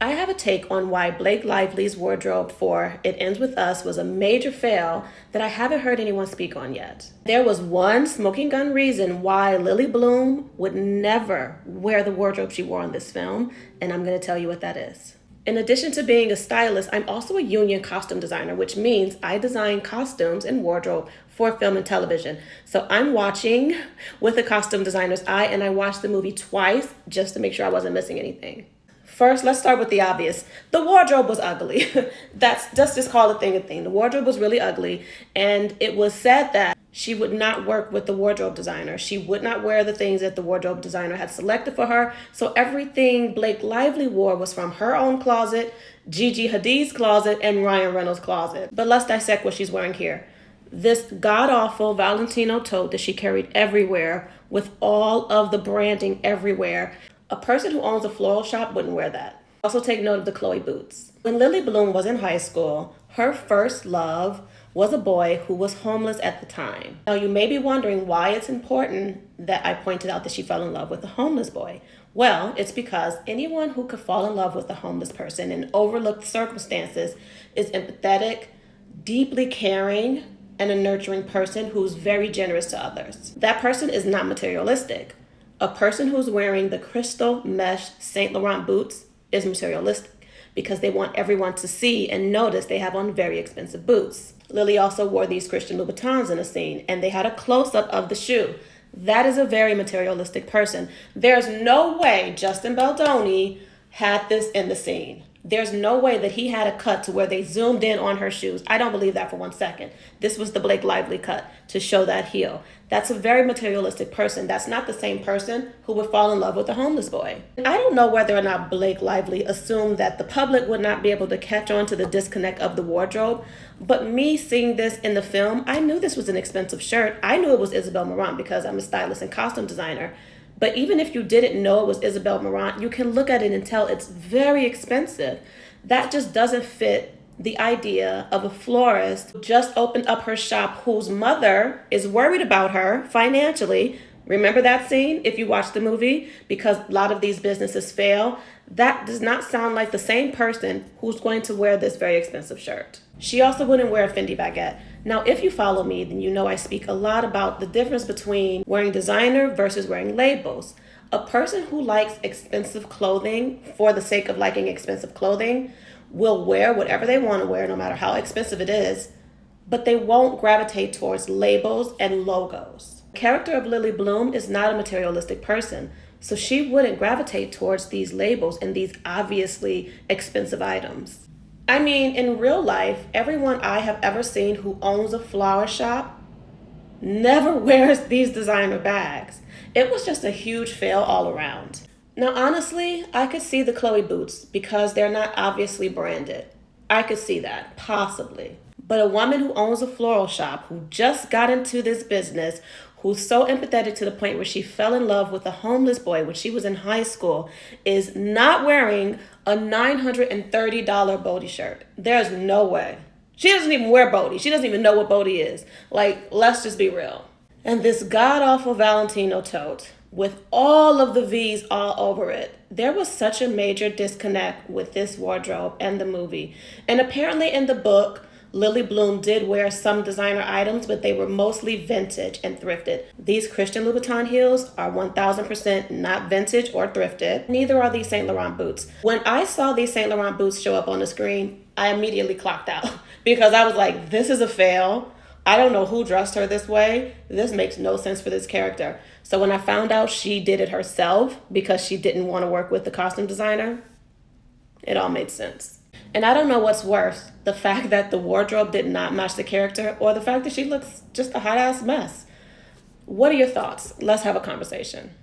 I have a take on why Blake Lively's wardrobe for It Ends With Us was a major fail that I haven't heard anyone speak on yet. There was one smoking gun reason why Lily Bloom would never wear the wardrobe she wore in this film, and I'm going to tell you what that is. In addition to being a stylist, I'm also a union costume designer, which means I design costumes and wardrobe for film and television. So I'm watching with a costume designer's eye, and I watched the movie twice just to make sure I wasn't missing anything. First, let's start with the obvious. The wardrobe was ugly. Let's just call the thing a thing. The wardrobe was really ugly, and it was said that she would not work with the wardrobe designer. She would not wear the things that the wardrobe designer had selected for her. So everything Blake Lively wore was from her own closet, Gigi Hadid's closet, and Ryan Reynolds' closet. But let's dissect what she's wearing here. This god-awful Valentino tote that she carried everywhere with all of the branding everywhere. A person who owns a floral shop wouldn't wear that. Also take note of the Chloe boots. When Lily Bloom was in high school, her first love was a boy who was homeless at the time. Now you may be wondering why it's important that I pointed out that she fell in love with a homeless boy. Well, it's because anyone who could fall in love with a homeless person in overlooked circumstances is empathetic, deeply caring, and a nurturing person who's very generous to others. That person is not materialistic. A person who's wearing the crystal mesh Saint Laurent boots is materialistic because they want everyone to see and notice they have on very expensive boots. Lily also wore these Christian Louboutins in a scene, and they had a close-up of the shoe. That is a very materialistic person. There's no way Justin Baldoni had this in the scene. There's no way that he had a cut to where they zoomed in on her shoes. I don't believe that for 1 second. This was the Blake Lively cut to show that heel. That's a very materialistic person. That's not the same person who would fall in love with a homeless boy. I don't know whether or not Blake Lively assumed that the public would not be able to catch on to the disconnect of the wardrobe, but me seeing this in the film, I knew this was an expensive shirt. I knew it was Isabel Marant because I'm a stylist and costume designer. But even if you didn't know it was Isabel Marant, you can look at it and tell it's very expensive. That just doesn't fit the idea of a florist who just opened up her shop whose mother is worried about her financially. Remember that scene if you watch the movie? Because a lot of these businesses fail. That does not sound like the same person who's going to wear this very expensive shirt. She also wouldn't wear a Fendi baguette. Now, if you follow me, then you know I speak a lot about the difference between wearing designer versus wearing labels. A person who likes expensive clothing for the sake of liking expensive clothing will wear whatever they want to wear, no matter how expensive it is, but they won't gravitate towards labels and logos. The character of Lily Bloom is not a materialistic person, so she wouldn't gravitate towards these labels and these obviously expensive items. I mean, in real life, everyone I have ever seen who owns a flower shop never wears these designer bags. It was just a huge fail all around. Now, honestly, I could see the Chloe boots because they're not obviously branded. I could see that, possibly. But a woman who owns a floral shop, who just got into this business, who's so empathetic to the point where she fell in love with a homeless boy when she was in high school, is not wearing a $930 Bodhi shirt. There's no way. She doesn't even wear Bodhi. She doesn't even know what Bodhi is. Like, let's just be real. And this god-awful Valentino tote with all of the V's all over it. There was such a major disconnect with this wardrobe and the movie. And apparently in the book, Lily Bloom did wear some designer items, but they were mostly vintage and thrifted. These Christian Louboutin heels are 1000% not vintage or thrifted. Neither are these Saint Laurent boots. When I saw these Saint Laurent boots show up on the screen, I immediately clocked out because I was like, this is a fail. I don't know who dressed her this way. This makes no sense for this character. So when I found out she did it herself because she didn't want to work with the costume designer, it all made sense. And I don't know what's worse, the fact that the wardrobe did not match the character or the fact that she looks just a hot ass mess. What are your thoughts? Let's have a conversation.